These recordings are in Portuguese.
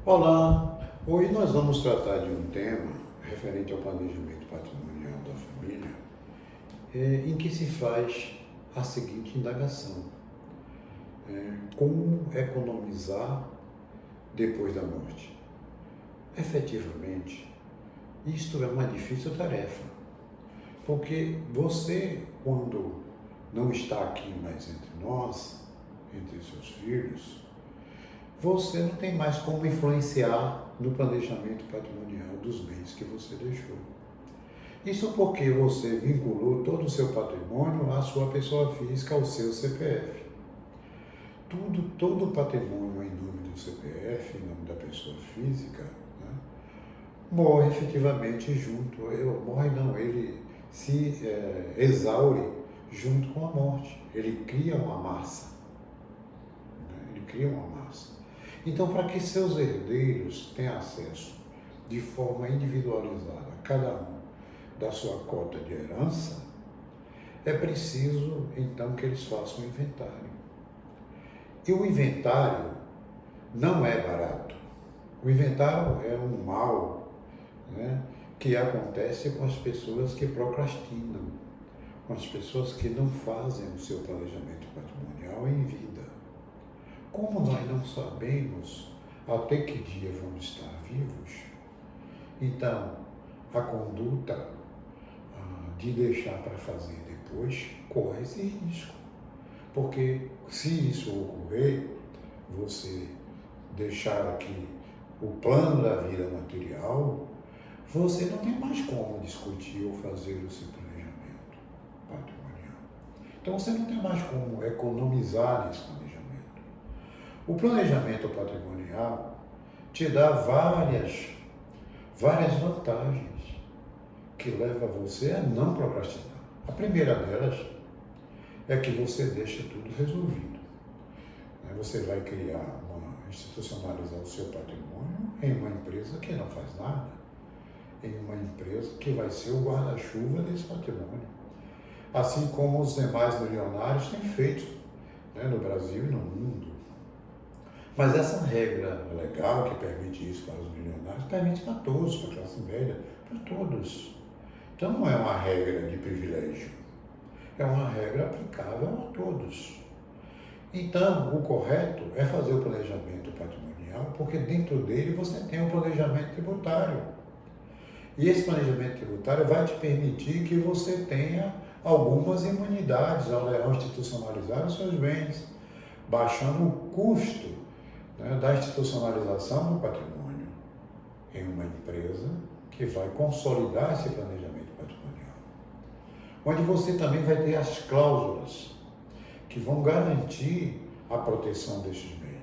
Olá, hoje nós vamos tratar de um tema referente ao planejamento patrimonial da família, em que se faz a seguinte indagação: como economizar depois da morte? Efetivamente, isto é uma difícil tarefa, porque você, quando não está aqui mais entre nós, entre seus filhos, você não tem mais como influenciar no planejamento patrimonial dos bens que você deixou. Isso porque você vinculou todo o seu patrimônio à sua pessoa física, ao seu CPF. Todo o patrimônio em nome do CPF, em nome da pessoa física, né, morre efetivamente junto, ele se exaure junto com a morte. Ele cria uma massa. Ele cria uma massa. Então, para que seus herdeiros tenham acesso de forma individualizada a cada um da sua cota de herança, é preciso, então, que eles façam um inventário. E o inventário não é barato. O inventário é um mal, né, que acontece com as pessoas que procrastinam, com as pessoas que não fazem o seu planejamento patrimonial em vida. Como nós não sabemos até que dia vamos estar vivos, então a conduta de deixar para fazer depois corre esse risco. Porque se isso ocorrer, você deixar aqui o plano da vida material, você não tem mais como discutir ou fazer o seu planejamento patrimonial. Então você não tem mais como economizar nesse planejamento. O planejamento patrimonial te dá várias vantagens que levam você a não procrastinar. A primeira delas é que você deixa tudo resolvido. Você vai institucionalizar o seu patrimônio em uma empresa que não faz nada, em uma empresa que vai ser o guarda-chuva desse patrimônio. Assim como os demais milionários têm feito, no Brasil e no mundo. Mas essa regra legal que permite isso para os milionários, permite para todos, para a classe média, para todos. Então não é uma regra de privilégio, é uma regra aplicável a todos. Então, o correto é fazer o planejamento patrimonial, porque dentro dele você tem um planejamento tributário. E esse planejamento tributário vai te permitir que você tenha algumas imunidades ao institucionalizar os seus bens, baixando o custo da institucionalização do patrimônio em uma empresa que vai consolidar esse planejamento patrimonial. Onde você também vai ter as cláusulas que vão garantir a proteção destes bens.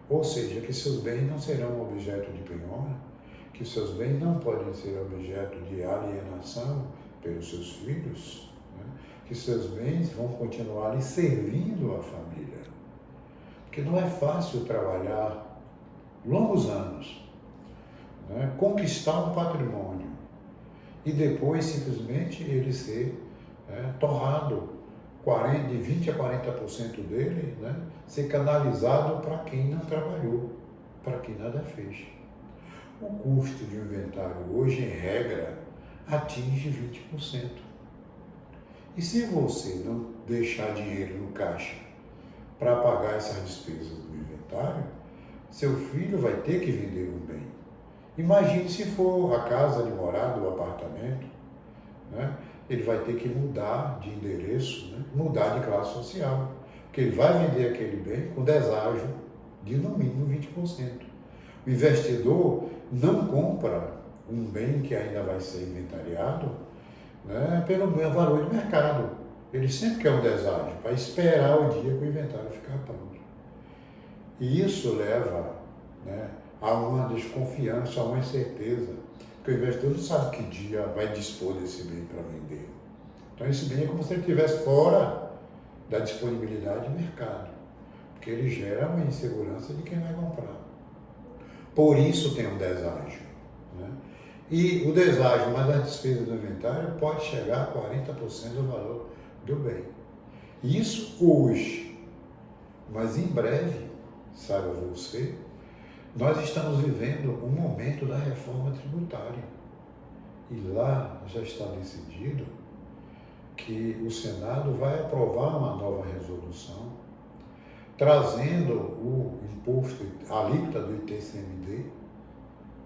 Ou seja, que seus bens não serão objeto de penhora, que seus bens não podem ser objeto de alienação pelos seus filhos, que seus bens vão continuar lhe servindo à família. Porque não é fácil trabalhar longos anos, conquistar um patrimônio e depois simplesmente ele ser torrado, de 20% a 40% dele, ser canalizado para quem não trabalhou, para quem nada fez. O custo de um inventário hoje, em regra, atinge 20%. E se você não deixar dinheiro no caixa para pagar essas despesas do inventário, seu filho vai ter que vender um bem. Imagine se for a casa de morada, o apartamento, ele vai ter que mudar de endereço, mudar de classe social, porque ele vai vender aquele bem com deságio de no mínimo 20%. O investidor não compra um bem que ainda vai ser inventariado pelo valor de mercado. Ele sempre quer um deságio para esperar o dia que o inventário ficar pronto. E isso leva a uma desconfiança, a uma incerteza, porque o investidor não sabe que dia vai dispor desse bem para vender. Então esse bem é como se ele estivesse fora da disponibilidade de mercado, porque ele gera uma insegurança de quem vai comprar. Por isso tem um deságio. E o deságio mais as despesas do inventário pode chegar a 40% do valor do bem. Isso hoje, mas em breve, saiba você, nós estamos vivendo um momento da reforma tributária. E lá já está decidido que o Senado vai aprovar uma nova resolução, trazendo o imposto, a alíquota do ITCMD,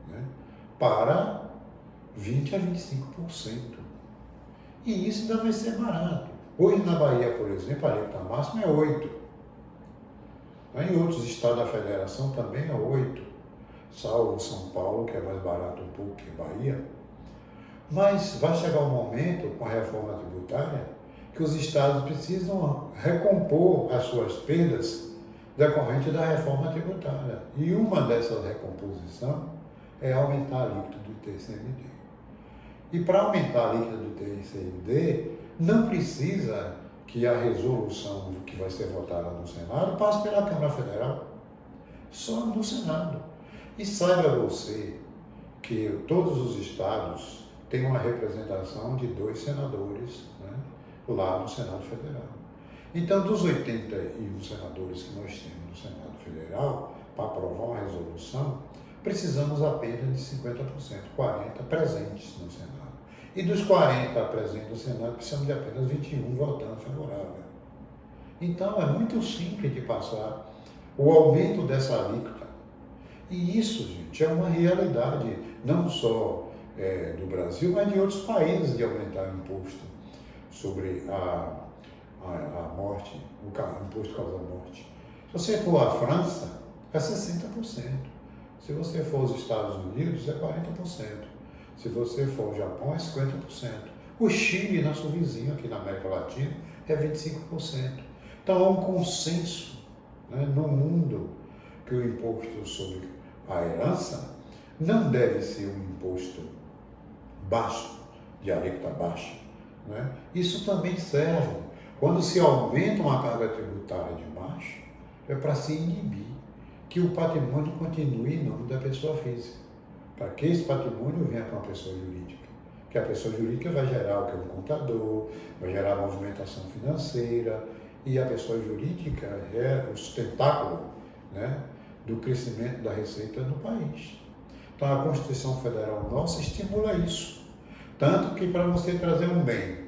né, para 20% a 25%. E isso ainda vai ser barato. Hoje na Bahia, por exemplo, a alíquota máxima é 8%. Em outros estados da federação também é 8%, salvo São Paulo, que é mais barato um pouco que Bahia. Mas vai chegar um momento, com a reforma tributária, que os estados precisam recompor as suas perdas decorrente da reforma tributária. E uma dessas recomposições é aumentar a alíquota do ITCMD. E para aumentar a alíquota do ITCMD, não precisa que a resolução que vai ser votada no Senado passe pela Câmara Federal, só no Senado. E saiba você que todos os estados têm uma representação de 2 senadores, né, lá no Senado Federal. Então, dos 81 senadores que nós temos no Senado Federal, para aprovar uma resolução, precisamos apenas de 50%, 40 presentes no Senado. E dos 40 presentes no Senado, precisamos de apenas 21 votando favorável. Então, é muito simples de passar o aumento dessa alíquota. E isso, gente, é uma realidade, não só do Brasil, mas de outros países, de aumentar o imposto sobre a morte, o imposto causa morte. Se você for à França, é 60%. Se você for aos Estados Unidos, é 40%. Se você for ao Japão, é 50%. O Chile, nosso vizinho aqui na América Latina, é 25%. Então há um consenso, né, no mundo que o imposto sobre a herança não deve ser um imposto baixo, de alíquota baixa, né? Isso também serve. Quando se aumenta uma carga tributária de baixo, é para se inibir que o patrimônio continue em nome da pessoa física, para que esse patrimônio venha para uma pessoa jurídica. Que a pessoa jurídica vai gerar o que é um contador, vai gerar movimentação financeira, e a pessoa jurídica é o sustentáculo, né, do crescimento da receita no país. Então a Constituição Federal nossa estimula isso. Tanto que para você trazer um bem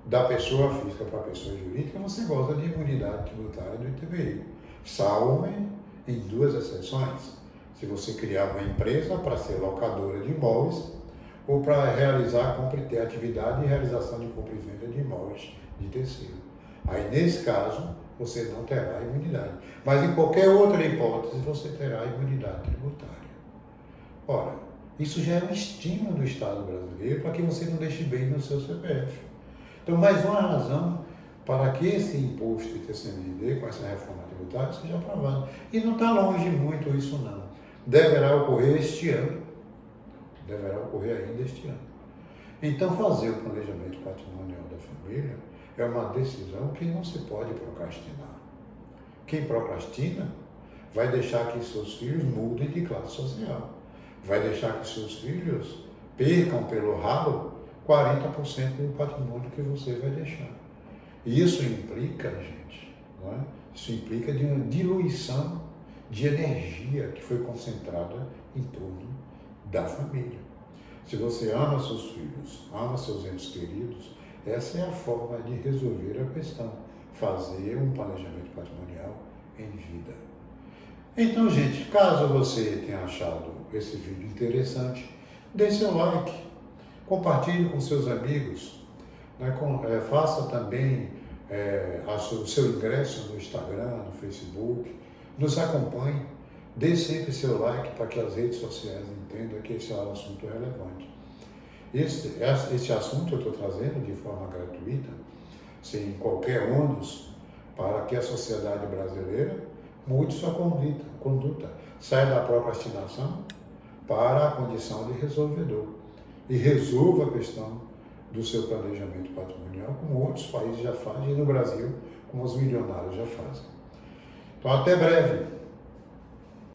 da pessoa física para a pessoa jurídica, você goza de imunidade tributária do ITBI, salvo em 2 exceções. Se você criar uma empresa para ser locadora de imóveis ou para realizar a atividade de realização de compra e venda de imóveis de terceiro. Aí, nesse caso, você não terá imunidade. Mas em qualquer outra hipótese, você terá imunidade tributária. Ora, isso já é um estímulo do Estado brasileiro para que você não deixe bem no seu CPF. Então, mais uma razão para que esse imposto ITCMD, com essa reforma tributária, seja aprovado. E não está longe muito isso, não. Deverá ocorrer este ano. Deverá ocorrer ainda este ano. Então, fazer o planejamento patrimonial da família é uma decisão que não se pode procrastinar. Quem procrastina vai deixar que seus filhos mudem de classe social. Vai deixar que seus filhos percam pelo ralo 40% do patrimônio que você vai deixar. E isso implica, gente, não é? Isso implica de uma diluição de energia que foi concentrada em torno da família. Se você ama seus filhos, ama seus entes queridos, essa é a forma de resolver a questão, fazer um planejamento patrimonial em vida. Então, gente, caso você tenha achado esse vídeo interessante, dê seu like, compartilhe com seus amigos, né, faça também o seu ingresso no Instagram, no Facebook, nos acompanhe, dê sempre seu like para que as redes sociais entendam que esse é um assunto relevante. Esse assunto eu estou trazendo de forma gratuita, sem qualquer ônus, para que a sociedade brasileira mude sua conduta, saia da procrastinação para a condição de resolvedor e resolva a questão do seu planejamento patrimonial, como outros países já fazem, e no Brasil, como os milionários já fazem. Então, até breve.